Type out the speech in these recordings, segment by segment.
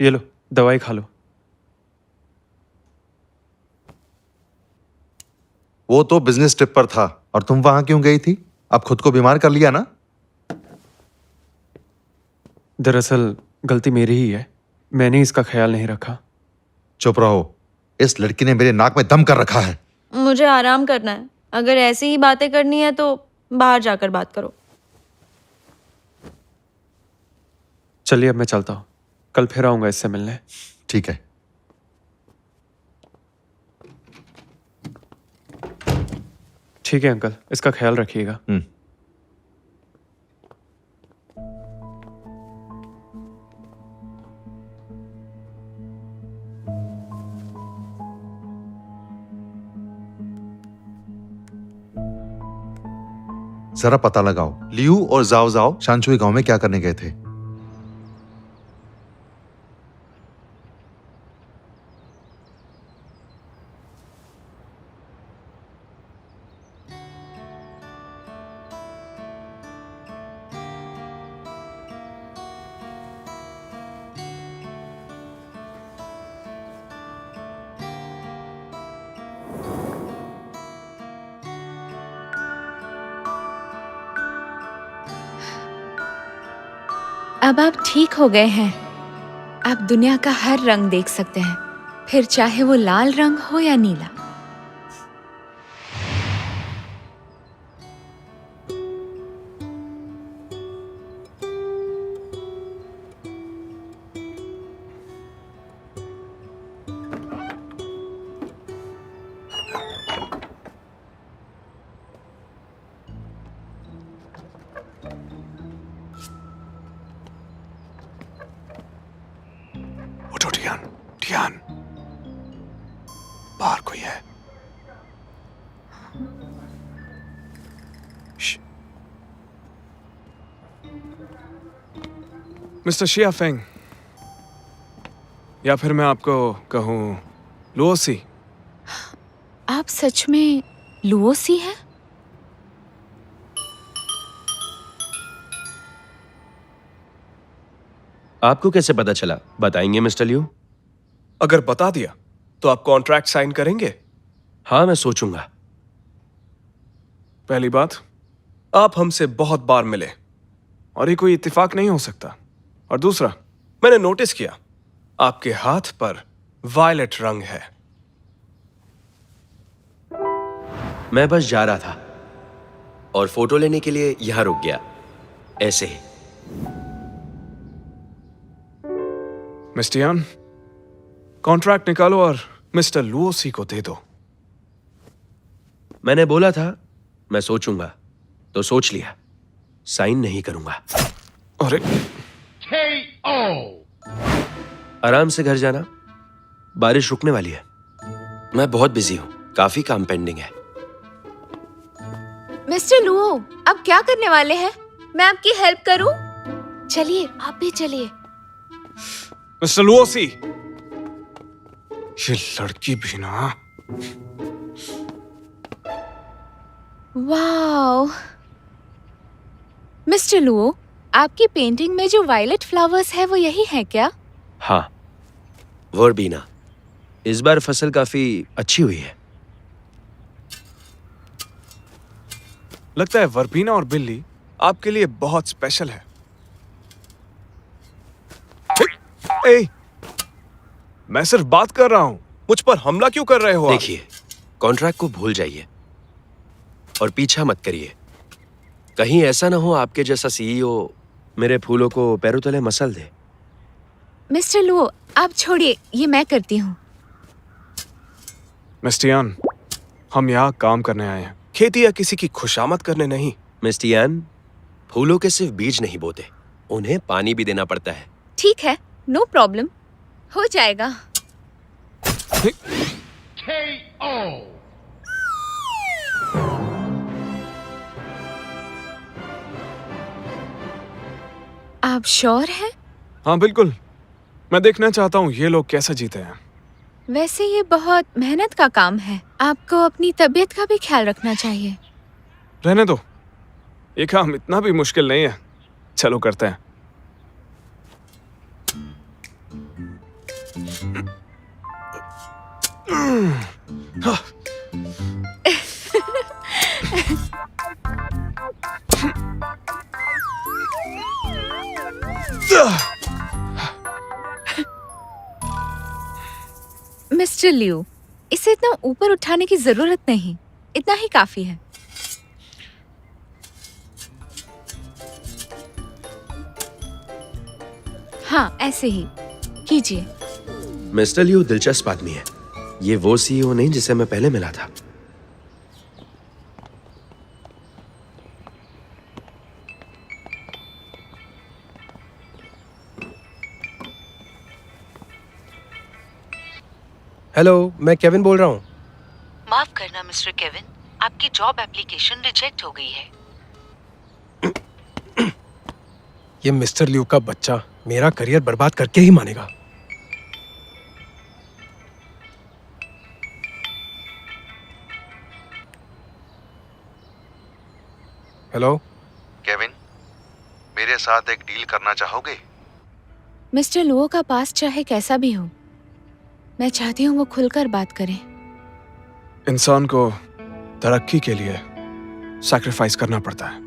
ये लो, दवाई खा लो। वो तो बिजनेस ट्रिप पर था, और तुम वहां क्यों गई थी? अब खुद को बीमार कर लिया ना? दरअसल गलती मेरी ही है, मैंने इसका ख्याल नहीं रखा। चुप रहो, इस लड़की ने मेरे नाक में दम कर रखा है। मुझे आराम करना है। अगर ऐसी ही बातें करनी है तो बाहर जाकर बात करो। चलिए अब मैं चलता हूँ, कल फिर आऊंगा इससे मिलने। ठीक है। ठीक है अंकल, इसका ख्याल रखिएगा। जरा पता लगाओ, लियू और जाओ जाओ शांचुई गांव में क्या करने गए थे? अब आप ठीक हो गए हैं। आप दुनिया का हर रंग देख सकते हैं, फिर चाहे वो लाल रंग हो या नीला। उठो टियान, टियान, बाहर कोई है। मिस्टर शिया फेंग, या फिर मैं आपको कहूं लुओसी। आप सच में लुओसी हैं? आपको कैसे पता चला? बताएंगे मिस्टर लियू? अगर बता दिया तो आप कॉन्ट्रैक्ट साइन करेंगे? हाँ, मैं सोचूंगा। पहली बात, आप हमसे बहुत बार मिले और ये कोई इत्तेफाक नहीं हो सकता। और दूसरा, मैंने नोटिस किया आपके हाथ पर वायलेट रंग है। मैं बस जा रहा था और फोटो लेने के लिए यहां रुक गया, ऐसे ही। मिस्टर यान, कॉन्ट्रैक्ट निकालो और मिस्टर लुओसी को दे दो। मैंने बोला था मैं सोचूंगा, तो सोच लिया। साइन नहीं करूंगा। अरे आराम से घर जाना, बारिश रुकने वाली है। मैं बहुत बिजी हूं, काफी काम पेंडिंग है। मिस्टर लुओ, आप क्या करने वाले हैं? मैं आपकी हेल्प करूं? चलिए, आप भी चलिए। मिस्टर लुओसी, ये लड़की भी ना। वाओ! मिस्टर लुओ, आपकी पेंटिंग में जो वायलेट फ्लावर्स है वो यही है क्या? हाँ, वर्बीना। इस बार फसल काफी अच्छी हुई है। लगता है वर्बीना और बिल्ली आपके लिए बहुत स्पेशल है। ए, मैं सिर्फ बात कर रहा हूं, मुझ पर हमला क्यों कर रहे हो आप? देखिए, कॉन्ट्रैक्ट को भूल जाइए और पीछा मत करिए। कहीं ऐसा ना हो आपके जैसा सीईओ मेरे फूलों को पैरों तले मसल दे। मिस्टर लुओ, आप छोड़िए, ये मैं करती हूँ। मिस्टर यान, हम यहाँ काम करने आए हैं, खेती या किसी की खुशामद करने नहीं। मिस्टर यान, फूलों के सिर्फ बीज नहीं बोते, उन्हें पानी भी देना पड़ता है। ठीक है, नो प्रॉब्लम, हो जाएगा। आप श्योर हैं? हाँ बिल्कुल, मैं देखना चाहता हूँ ये लोग कैसे जीते हैं। वैसे ये बहुत मेहनत का काम है, आपको अपनी तबीयत का भी ख्याल रखना चाहिए। रहने दो, ये काम इतना भी मुश्किल नहीं है। चलो करते हैं। मिस्टर लियो, इसे इतना ऊपर उठाने की जरूरत नहीं, इतना ही काफी है। हाँ, ऐसे ही कीजिए। मिस्टर लियो दिलचस्प आदमी है। ये वो सीईओ नहीं जिसे मैं पहले मिला था। हेलो, मैं केविन बोल रहा हूँ। माफ करना मिस्टर केविन, आपकी जॉब एप्लीकेशन रिजेक्ट हो गई है। ये मिस्टर लियू का बच्चा मेरा करियर बर्बाद करके ही मानेगा। हेलो केविन, मेरे साथ एक डील करना चाहोगे? मिस्टर लुओ का पास चाहे कैसा भी हो, मैं चाहती हूँ वो खुलकर बात करें। इंसान को तरक्की के लिए सैक्रिफाइस करना पड़ता है,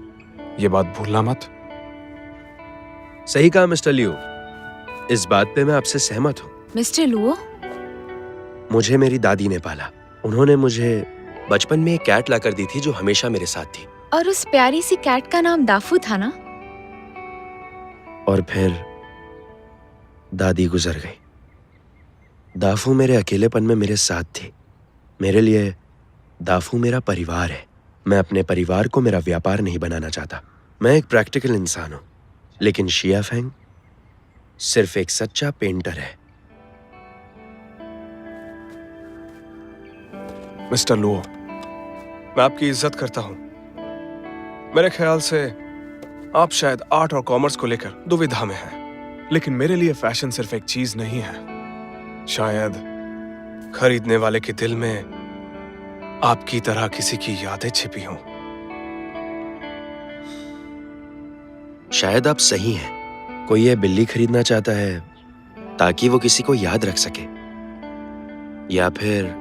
ये बात भूलना मत। सही कहा मिस्टर लियो, इस बात पे मैं आपसे सहमत हूँ। मिस्टर लुओ, मुझे मेरी दादी ने पाला। उन्होंने मुझे बचपन में एक कैट लाकर दी थी जो हमेशा मेरे साथ थी। और उस प्यारी सी कैट का नाम दाफू था ना? और फिर दादी गुजर गई। दाफू मेरे अकेलेपन में मेरे साथ थी। मेरे लिए दाफू मेरा परिवार है। मैं अपने परिवार को मेरा व्यापार नहीं बनाना चाहता। मैं एक प्रैक्टिकल इंसान हूं, लेकिन शिया फेंग सिर्फ एक सच्चा पेंटर है। मिस्टर लुओ, मैं आपकी इज्जत करता हूं। मेरे ख्याल से आप शायद आर्ट और कॉमर्स को लेकर दुविधा में हैं, लेकिन मेरे लिए फैशन सिर्फ एक चीज नहीं है। शायद खरीदने वाले के दिल में आपकी तरह किसी की यादें छिपी हों। शायद आप सही हैं। कोई ये बिल्ली खरीदना चाहता है ताकि वो किसी को याद रख सके, या फिर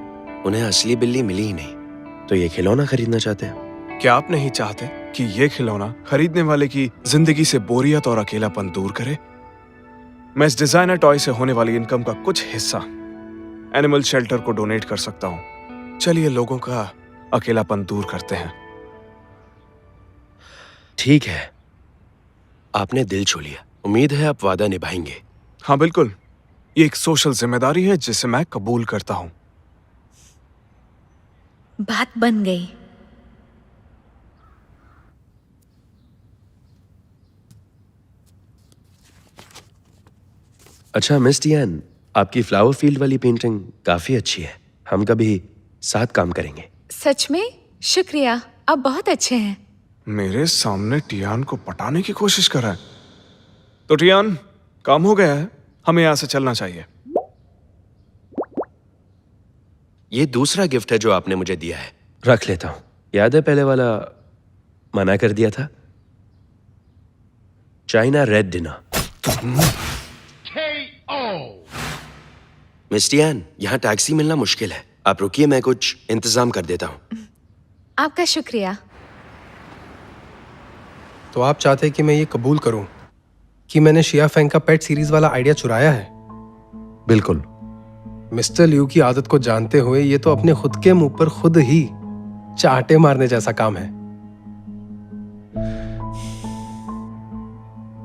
उन्हें असली बिल्ली मिली ही नहीं तो ये खिलौना खरीदना चाहते हैं। क्या आप नहीं चाहते कि ये खिलौना खरीदने वाले की जिंदगी से बोरियत और अकेलापन दूर करे? मैं इस डिजाइनर टॉय से होने वाली इनकम का कुछ हिस्सा एनिमल शेल्टर को डोनेट कर सकता हूं। चलिए लोगों का अकेलापन दूर करते हैं। ठीक है, आपने दिल छू लिया। उम्मीद है आप वादा निभाएंगे। हाँ बिल्कुल, ये एक सोशल जिम्मेदारी है जिसे मैं कबूल करता हूं। बात बन गई। अच्छा मिस टियान, आपकी फ्लावर फील्ड वाली पेंटिंग काफी अच्छी है। हम कभी साथ काम करेंगे। सच में? शुक्रिया, आप बहुत अच्छे हैं। मेरे सामने टियान को पटाने की कोशिश कर रहा है। तो टियान, काम हो गया है, हमें यहां से चलना चाहिए। ये दूसरा गिफ्ट है जो आपने मुझे दिया है। रख लेता हूं। याद है पहले वाला मना कर दिया था? China red dinner. Miss Tian, यहाँ टैक्सी मिलना मुश्किल है। आप रुकिए, मैं कुछ इंतजाम कर देता हूँ। आपका शुक्रिया। तो आप चाहते हैं कि मैं ये कबूल करूं कि मैंने शिया फेंग का पेट सीरीज वाला आइडिया चुराया है? बिल्कुल। मिस्टर लियू की आदत को जानते हुए ये तो अपने खुद के मुंह पर खुद ही चाटे मारने जैसा काम है।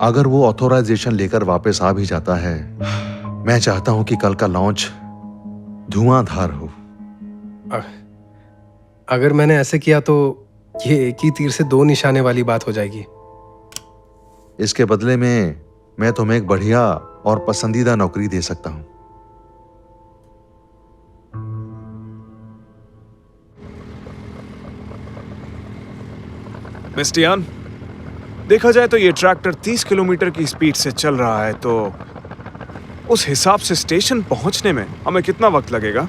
अगर वो ऑथोराइजेशन लेकर वापस आ भी जाता है, मैं चाहता हूं कि कल का लॉन्च धुआंधार हो। अगर मैंने ऐसे किया तो ये एक ही तीर से दो निशाने वाली बात हो जाएगी। इसके बदले में मैं तुम्हें एक बढ़िया और पसंदीदा नौकरी दे सकता हूं। मिस टियान, देखा जाए तो ये ट्रैक्टर 30 किलोमीटर की स्पीड से चल रहा है, तो उस हिसाब से स्टेशन पहुंचने में हमें कितना वक्त लगेगा?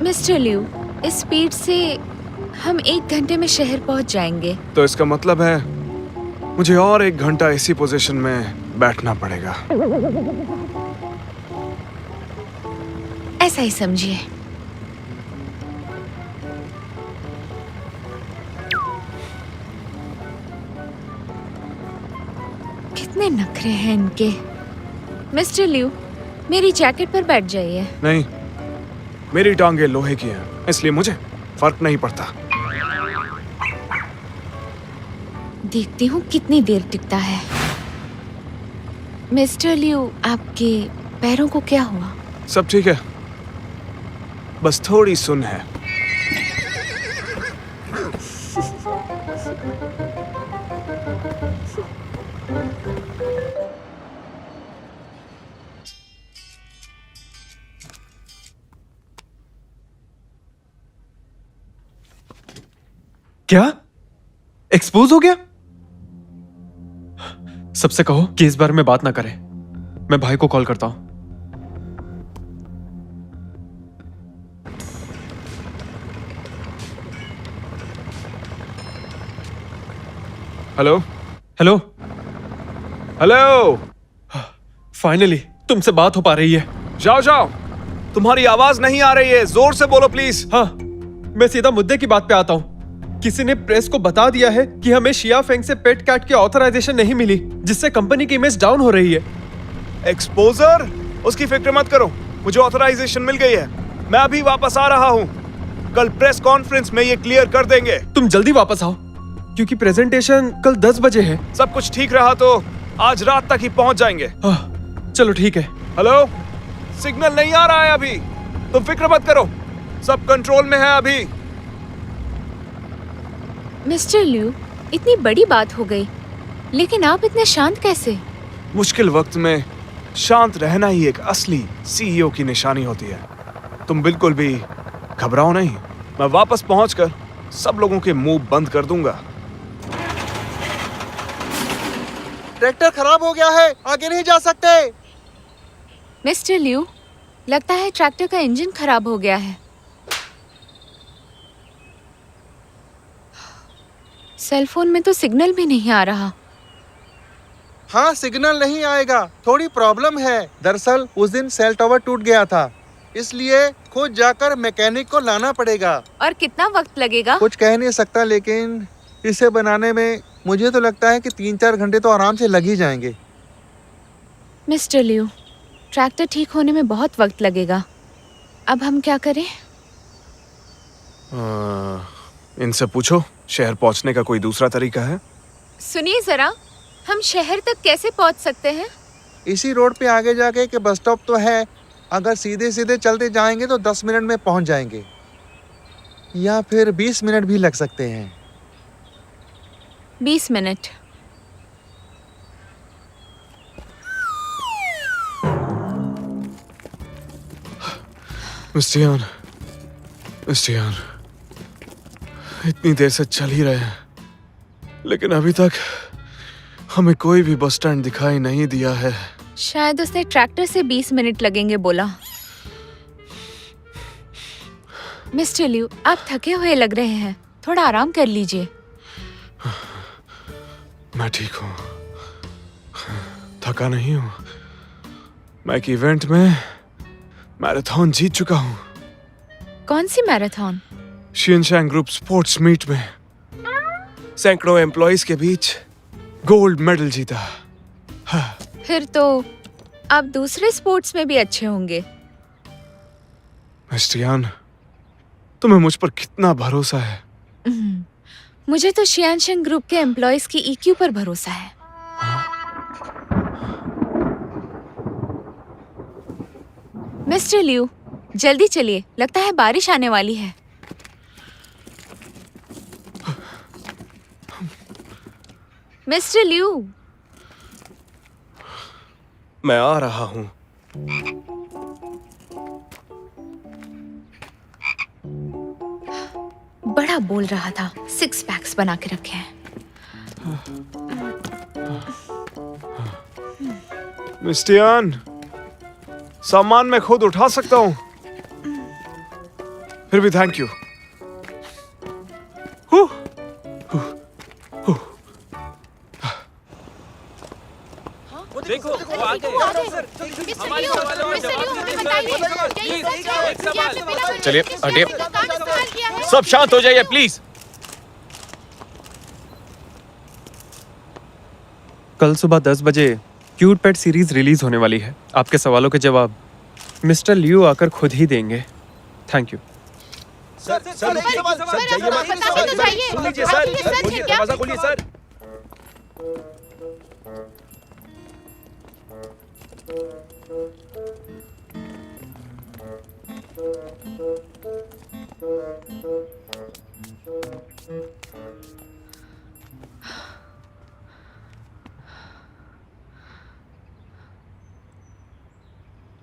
मिस्टर लियू, इस स्पीड से हम 1 घंटे में शहर पहुंच जाएंगे। तो इसका मतलब है मुझे और 1 घंटा इसी पोजीशन में बैठना पड़ेगा। ऐसा ही समझिए। कितने नखरे हैं इनके। मिस्टर लिू, मेरी जैकेट पर बैठ जाइए। नहीं, मेरी टांगे लोहे की हैं, इसलिए मुझे फर्क नहीं पड़ता। देखती हूँ कितनी देर टिकता है। मिस्टर लिू, आपके पैरों को क्या हुआ? सब ठीक है, बस थोड़ी सुन है। क्या एक्सपोज हो गया? सबसे कहो कि इस बारे में बात ना करें। मैं भाई को कॉल करता हूं। Hello hello. हेलो, फाइनली तुमसे बात हो पा रही है। जाओ जाओ, तुम्हारी आवाज नहीं आ रही है, जोर से बोलो प्लीज। हाँ, मैं सीधा मुद्दे की बात पे आता हूँ। किसी ने प्रेस को बता दिया है कि हमें शिया फेंग से पेट कैट की ऑथराइजेशन नहीं मिली, जिससे कंपनी की इमेज डाउन हो रही है। एक्सपोजर, उसकी फिक्र मत करो, मुझे ऑथराइजेशन मिल गई है। मैं अभी वापस आ रहा हूँ, कल प्रेस कॉन्फ्रेंस में ये क्लियर कर देंगे। तुम जल्दी वापस आओ, क्योंकि प्रेजेंटेशन कल 10 बजे है। सब कुछ ठीक रहा तो आज रात तक ही पहुंच जाएंगे। चलो ठीक है। हेलो, सिग्नल नहीं आ रहा है अभी, तुम फिक्र मत करो, सब कंट्रोल में है अभी। मिस्टर लिू, इतनी बड़ी बात हो गई, लेकिन आप इतने शांत कैसे? मुश्किल वक्त में शांत रहना ही एक असली सीईओ की निशानी होती है। तुम बिल्कुल भी घबराओ नहीं, मैं वापस पहुंचकर सब लोगों के मुंह बंद कर दूंगा। ट्रैक्टर खराब हो गया है, आगे नहीं जा सकते। मिस्टर लिू, लगता है ट्रैक्टर का इंजन खराब हो गया है। सेल फोन में तो सिग्नल भी नहीं आ रहा। हाँ, सिग्नल नहीं आएगा, थोड़ी प्रॉब्लम है। दरअसल उस दिन सेल टॉवर टूट गया था, इसलिए खुद जाकर मैकेनिक को लाना पड़ेगा। और कितना वक्त लगेगा? कुछ कह नहीं सकता, लेकिन इसे बनाने में मुझे तो लगता है कि 3-4 घंटे तो आराम से लग ही जाएंगे। मिस्टर लिू, ट्रैक्टर ठीक होने में बहुत वक्त लगेगा। अब हम क्या करें? इनसे पूछो, शहर पहुंचने का कोई दूसरा तरीका है? सुनिए जरा, हम शहर तक कैसे पहुंच सकते हैं? इसी रोड पे आगे जाके के बस स्टॉप तो है, अगर सीधे सीधे चलते जाएंगे तो 10 मिनट में पहुंच जाएंगे, या फिर 20 मिनट भी लग सकते हैं। 20 मिनट। मिस्टर यान, इतनी देर से चल ही रहे हैं, लेकिन अभी तक हमें कोई भी बस स्टैंड दिखाई नहीं दिया है। शायद उसने ट्रैक्टर से 20 मिनट लगेंगे बोला। मिस्टर लिू, आप थके हुए लग रहे हैं, थोड़ा आराम कर लीजिए। मैं ठीक हूँ, थका नहीं हूँ। मैं एक इवेंट में मैराथन जीत चुका हूँ। कौन सी मैराथन? शिनशैंग ग्रुप स्पोर्ट्स मीट में सैकड़ों एम्प्लॉइज के बीच गोल्ड मेडल जीता। हाँ। फिर तो आप दूसरे स्पोर्ट्स में भी अच्छे होंगे। मिस्टर यान, तुम्हें मुझ पर कितना भरोसा है? मुझे तो शियानशेंग ग्रुप के एम्प्लॉइज की ईक्यू पर भरोसा है। मिस्टर लिू, जल्दी चलिए, लगता है बारिश आने वाली है। मिस्टर लिू, मैं आ रहा हूँ। बड़ा बोल रहा था, 6 पैक्स बना के रखे हैं। मिस्टर यान, सामान मैं खुद उठा सकता हूँ, फिर भी थैंक यू। देखो वो आ गए। चलिए हटिए, सब शांत हो जाइए प्लीज। कल सुबह 10 बजे क्यूट पेट सीरीज रिलीज होने वाली है। आपके सवालों के जवाब मिस्टर लियू आकर खुद ही देंगे। Thank you.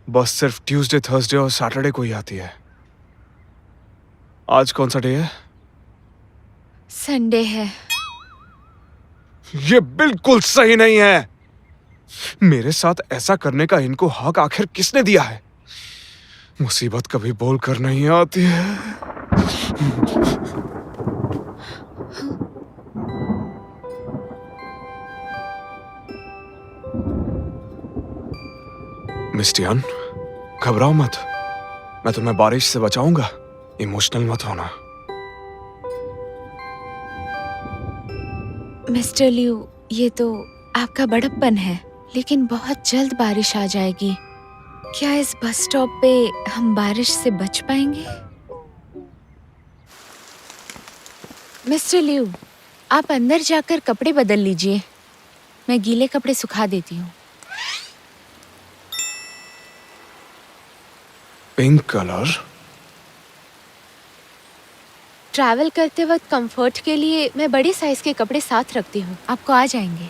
बस सिर्फ ट्यूसडे, थर्सडे और सैटरडे को ही आती है। आज कौन सा डे है? संडे है। ये बिल्कुल सही नहीं है। मेरे साथ ऐसा करने का इनको हक आखिर किसने दिया है? मुसीबत कभी बोल कर नहीं आती है। मिस्टियन, घबराओ मत, मैं तुम्हें बारिश से बचाऊंगा। इमोशनल मत होना। मिस्टर लियू, ये तो आपका बड़प्पन है, लेकिन बहुत जल्द बारिश आ जाएगी। क्या इस बस स्टॉप पे हम बारिश से बच पाएंगे? मिस्टर लियू, आप अंदर जाकर कपड़े बदल लीजिए, मैं गीले कपड़े सुखा देती हूँ। Pink colour? ट्रैवल करते वक्त कंफर्ट के लिए मैं बड़े साइज के कपड़े साथ रखती हूँ, आपको आ जाएंगे।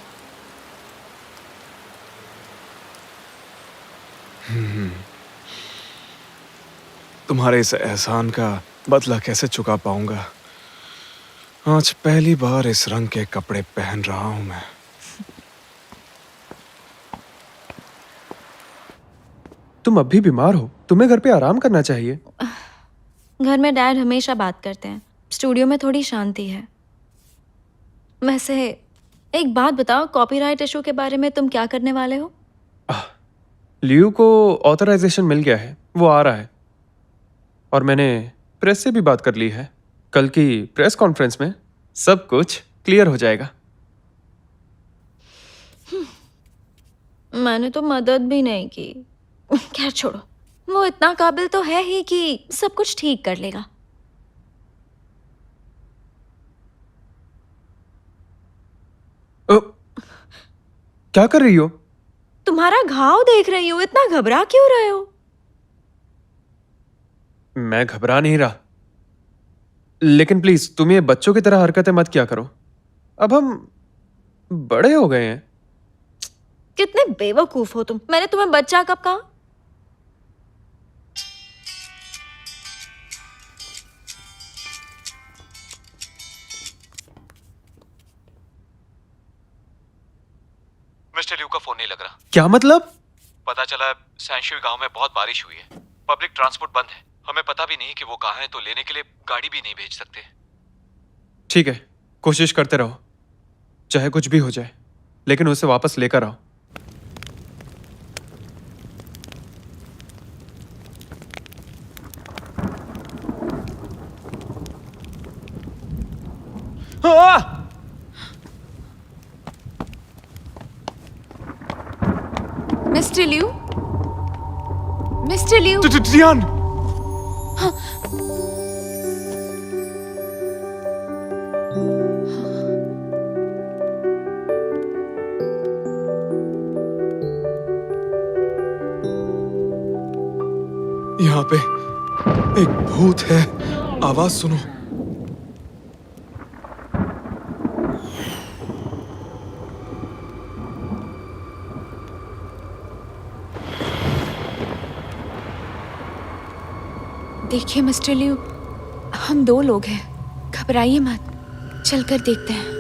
तुम्हारे इस एहसान का बदला कैसे चुका पाऊंगा? आज पहली बार इस रंग के कपड़े पहन रहा हूं मैं। तुम अब भी बीमार हो, तुम्हें घर पे आराम करना चाहिए। घर में डैड हमेशा बात करते हैं, स्टूडियो में थोड़ी शांति है। वैसे एक बात बताओ, कॉपीराइट इशू के बारे में तुम क्या करने वाले हो? लियू को ऑथराइजेशन मिल गया है, वो आ रहा है। और मैंने प्रेस से भी बात कर ली है। कल की प्रेस कॉन्फ्रेंस में सब कुछ क्लियर हो जाएगा। मैंने तो मदद भी नहीं की। खैर छोड़ो, वो इतना काबिल तो है ही कि सब कुछ ठीक कर लेगा। क्या कर रही हो? तुम्हारा घाव देख रही हूँ, इतना घबरा क्यों रहे हो? मैं घबरा नहीं रहा, लेकिन प्लीज तुम ये बच्चों की तरह हरकतें मत किया करो। अब हम बड़े हो गए हैं। कितने बेवकूफ हो तुम। मैंने तुम्हें बच्चा कब कहा? मिस्टर लियू का फोन नहीं लग रहा। क्या मतलब? पता चला सैनशुई गांव में बहुत बारिश हुई है, पब्लिक ट्रांसपोर्ट बंद है। हमें पता भी नहीं कि वो कहाँ है, तो लेने के लिए गाड़ी भी नहीं भेज सकते। ठीक है, कोशिश करते रहो, चाहे कुछ भी हो जाए, लेकिन उसे वापस लेकर आओ। Mister Liu, mister Liu, Dian! यहाँ पे एक भूत है, आवाज सुनो। देखिए मिस्टर लियू, हम 2 लोग हैं, घबराइए मत, चलकर देखते हैं।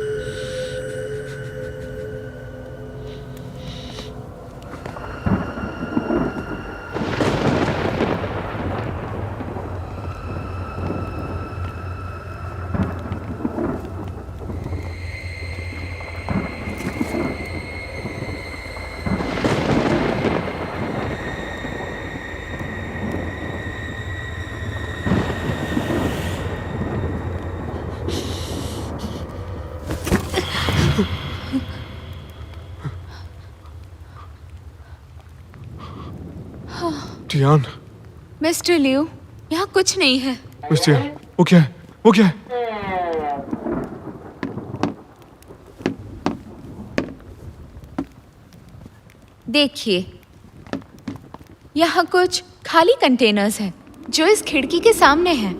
मिस्टर यान, मिस्टर लियो, यहाँ कुछ नहीं है। मिस्टर यान, वो क्या है? वो क्या है? देखिए, यहाँ कुछ खाली कंटेनर्स हैं जो इस खिड़की के सामने हैं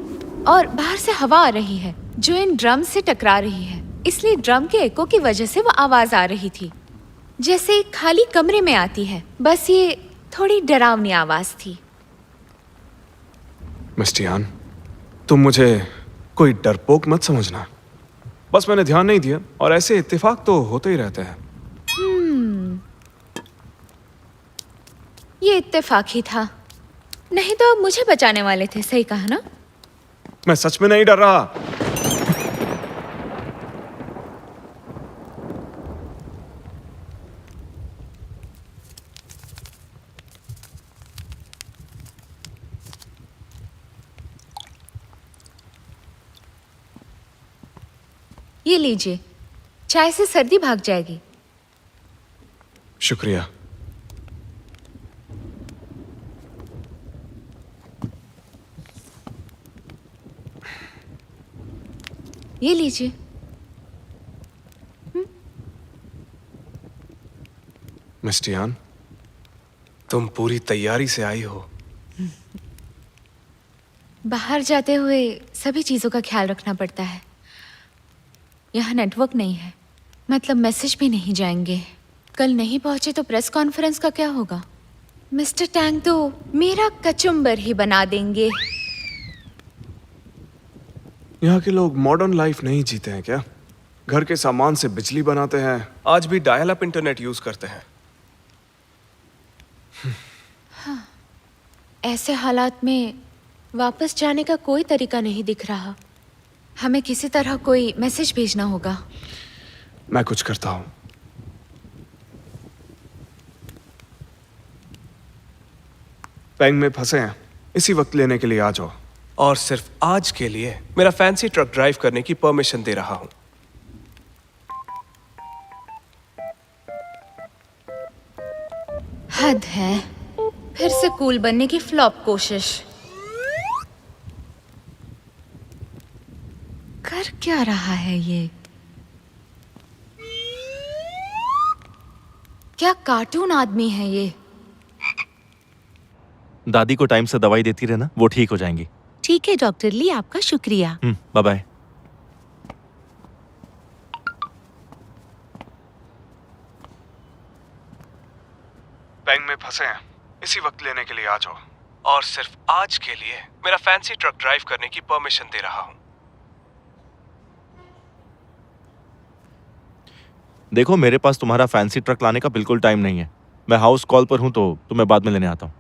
और बाहर से हवा आ रही है जो इन ड्रम से टकरा रही है, इसलिए ड्रम के एको की वजह से वो आवाज आ रही थी जैसे खाली कमरे में आती है। बस ये थोड़ी डरावनी आवाज थी। मिस्टर यान, तुम मुझे कोई डरपोक मत समझना। बस मैंने ध्यान नहीं दिया और ऐसे इत्तेफाक तो होते ही रहते हैं। ये इत्तेफाक ही था, नहीं तो आप मुझे बचाने वाले थे। सही कहा ना? मैं सच में नहीं डर रहा। ये लीजिए, चाय से सर्दी भाग जाएगी। शुक्रिया। ये लीजिए। मिस्टर यान, तुम पूरी तैयारी से आई हो। बाहर जाते हुए सभी चीजों का ख्याल रखना पड़ता है। यहाँ नेटवर्क नहीं है, मतलब मैसेज भी नहीं जाएंगे। कल नहीं पहुंचे तो प्रेस कॉन्फ्रेंस का क्या होगा? मिस्टर टैंग तो मेरा कचुम्बर ही बना देंगे। यहाँ के लोग मॉडर्न लाइफ नहीं जीते हैं क्या? घर के सामान से बिजली बनाते हैं, आज भी डायल अप इंटरनेट यूज करते हैं। ऐसे हालात में वापस जाने का कोई तरीका नहीं दिख रहा। हमें किसी तरह कोई मैसेज भेजना होगा। मैं कुछ करता हूँ। बैंक में फंसे हैं, इसी वक्त लेने के लिए आ जाओ। और सिर्फ आज के लिए मेरा फैंसी ट्रक ड्राइव करने की परमिशन दे रहा हूँ। हद है, फिर से कूल बनने की फ्लॉप कोशिश। कर क्या रहा है ये? क्या कार्टून आदमी है ये? दादी को टाइम से दवाई देती रहना, वो ठीक हो जाएंगी। ठीक है डॉक्टर ली, आपका शुक्रिया। Bye bye. बैंक में फंसे हैं, इसी वक्त लेने के लिए आ जाओ। और सिर्फ आज के लिए मेरा फैंसी ट्रक ड्राइव करने की परमिशन दे रहा हूँ। देखो, मेरे पास तुम्हारा फैंसी ट्रक लाने का बिल्कुल टाइम नहीं है। मैं हाउस कॉल पर हूं तो तुम्हें बाद में लेने आता हूं।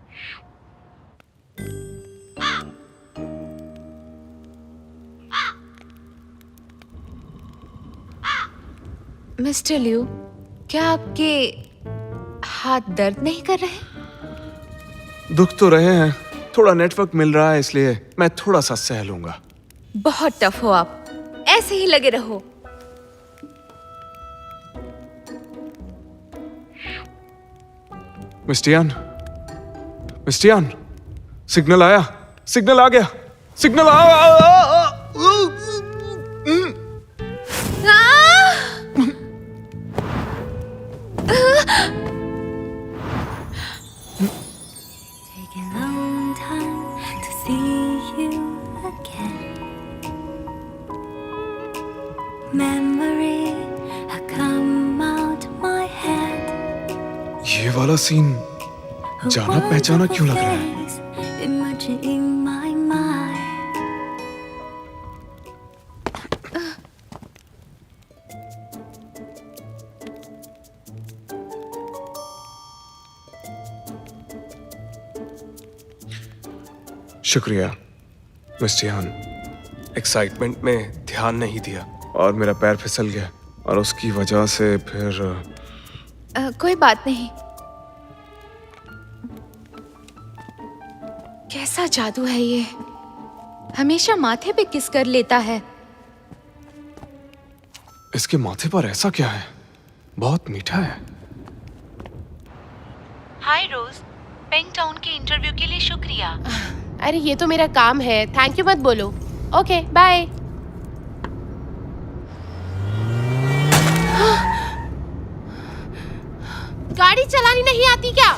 मिस्टर लिू, क्या आपके हाथ दर्द नहीं कर रहे? दुख तो रहे हैं, थोड़ा नेटवर्क मिल रहा है इसलिए मैं थोड़ा सा सह लूंगा। बहुत टफ हो आप, ऐसे ही लगे रहो। मिस्टर यान, मिस्टर यान, सिग्नल आया, सिग्नल आ गया, सिग्नल ये वाला सीन जाना पहचाना क्यों लग रहा है? शुक्रिया मिस्टर यान। एक्साइटमेंट में ध्यान नहीं दिया और मेरा पैर फिसल गया और उसकी वजह से फिर कोई बात नहीं। कैसा जादू है ये, हमेशा माथे पे किस कर लेता है। इसके माथे पर ऐसा क्या है? बहुत मीठा है। हाय रोज, पेंग टाउन के इंटरव्यू के लिए शुक्रिया। अरे ये तो मेरा काम है, थैंक यू मत बोलो। Okay bye. गाड़ी चलानी नहीं आती क्या?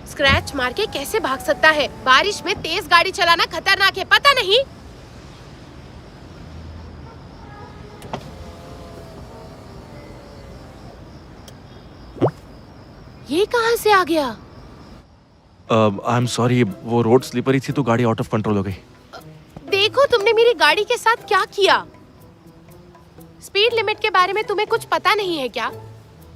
स्क्रैच मार के कैसे भाग सकता है? बारिश में तेज गाड़ी चलाना खतरनाक है, पता नहीं? ये कहां से आ गया? आई एम सॉरी, वो रोड स्लिपरी थी तो गाड़ी आउट ऑफ कंट्रोल हो गई। देखो तुमने मेरी गाड़ी के साथ क्या किया। स्पीड लिमिट के बारे में तुम्हें कुछ पता नहीं है क्या?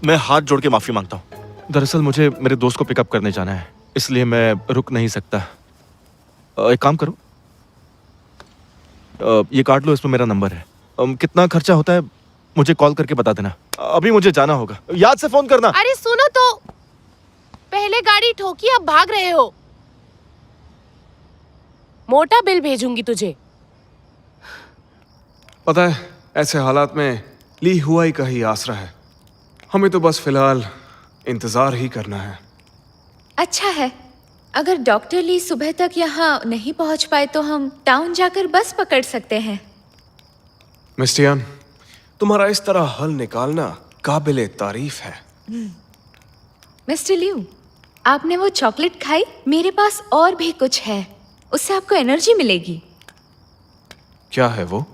मैं हाथ जोड़ के माफी मांगता हूँ। दरअसल मुझे मेरे दोस्त को पिकअप करने जाना है, इसलिए मैं रुक नहीं सकता। एक काम करो, ये काट लो, इसमें मेरा नंबर है। कितना खर्चा होता है मुझे कॉल करके बता देना। अभी मुझे जाना होगा, याद से फोन करना। अरे सुनो तो, पहले गाड़ी ठोकी, अब भाग रहे हो। मोटा बिल भेजूंगी तुझे। पता है, ऐसे हालात में ली हुआई का ही आसरा है। हमें तो बस फिलहाल इंतजार ही करना है। अच्छा है, अगर डॉक्टर ली सुबह तक यहाँ नहीं पहुँच पाए तो हम टाउन जाकर बस पकड़ सकते हैं। मिस टियान, तुम्हारा इस तरह हल निकालना काबिले तारीफ है। मिस्टर लियू, आपने वो चॉकलेट खाई? मेरे पास और भी कुछ है, उससे आपको एनर्जी मिलेगी। क्या है वो?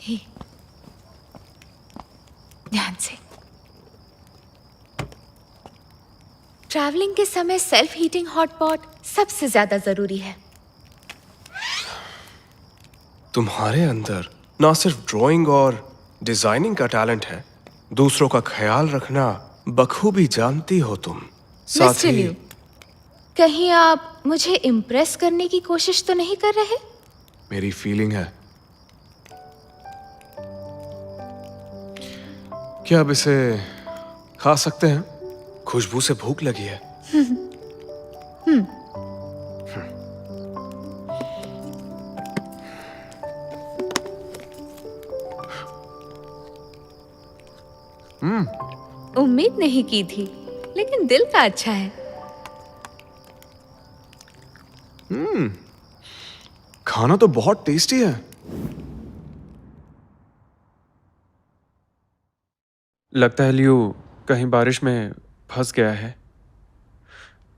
हे, ध्यान से। ट्रैवलिंग के समय सेल्फ हीटिंग हॉट पॉट सबसे ज्यादा जरूरी है। तुम्हारे अंदर ना सिर्फ ड्राइंग और डिजाइनिंग का टैलेंट है, दूसरों का ख्याल रखना बखूबी जानती हो तुम। साथ मिस्टर ही लियू, कहीं आप मुझे इम्प्रेस करने की कोशिश तो नहीं कर रहे? मेरी फीलिंग है। क्या अब इसे खा सकते हैं? खुशबू से भूख लगी है। उम्मीद नहीं की थी, लेकिन दिल का अच्छा है। खाना तो बहुत टेस्टी है। लगता है लियो कहीं बारिश में फंस गया है।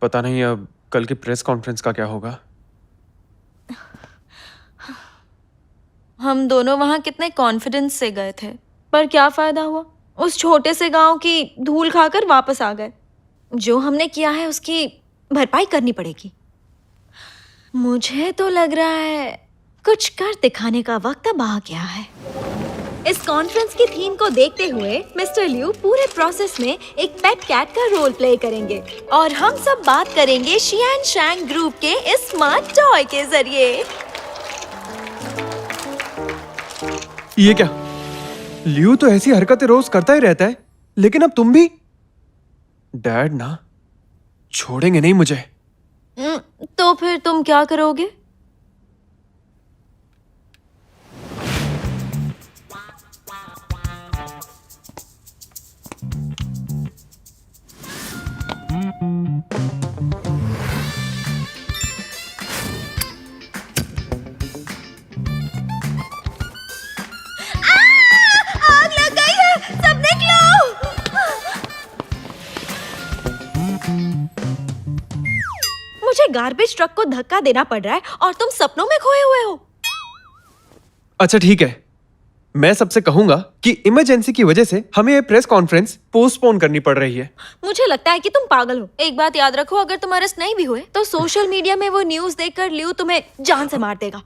पता नहीं अब कल की प्रेस कॉन्फ्रेंस का क्या होगा। हम दोनों वहां कितने कॉन्फिडेंस से गए थे, पर क्या फायदा हुआ? उस छोटे से गांव की धूल खाकर वापस आ गए। जो हमने किया है उसकी भरपाई करनी पड़ेगी। मुझे तो लग रहा है कुछ कर दिखाने का वक्त अब आ गया है। इस कॉन्फ्रेंस की थीम को देखते हुए मिस्टर लियू पूरे प्रोसेस में एक पेट कैट का रोल प्ले करेंगे और हम सब बात करेंगे शियान शैंग ग्रुप के इस स्मार्ट टॉय के जरिए। ये क्या? लियो तो ऐसी हरकतें रोज करता ही रहता है, लेकिन अब तुम भी? डैड ना छोड़ेंगे नहीं मुझे। तो फिर तुम क्या करोगे? आग लग गई है, सब निकलो। मुझे गार्बेज ट्रक को धक्का देना पड़ रहा है और तुम सपनों में खोए हुए हो। अच्छा ठीक है, मैं सबसे कहूंगा कि इमरजेंसी की वजह से हमें ये प्रेस कॉन्फ्रेंस पोस्टपोन करनी पड़ रही है। मुझे लगता है कि तुम पागल हो। एक बात याद रखो, अगर तुम अरेस्ट नहीं भी हुए तो सोशल मीडिया में वो न्यूज़ देखकर लियो तुम्हें जान से मार देगा।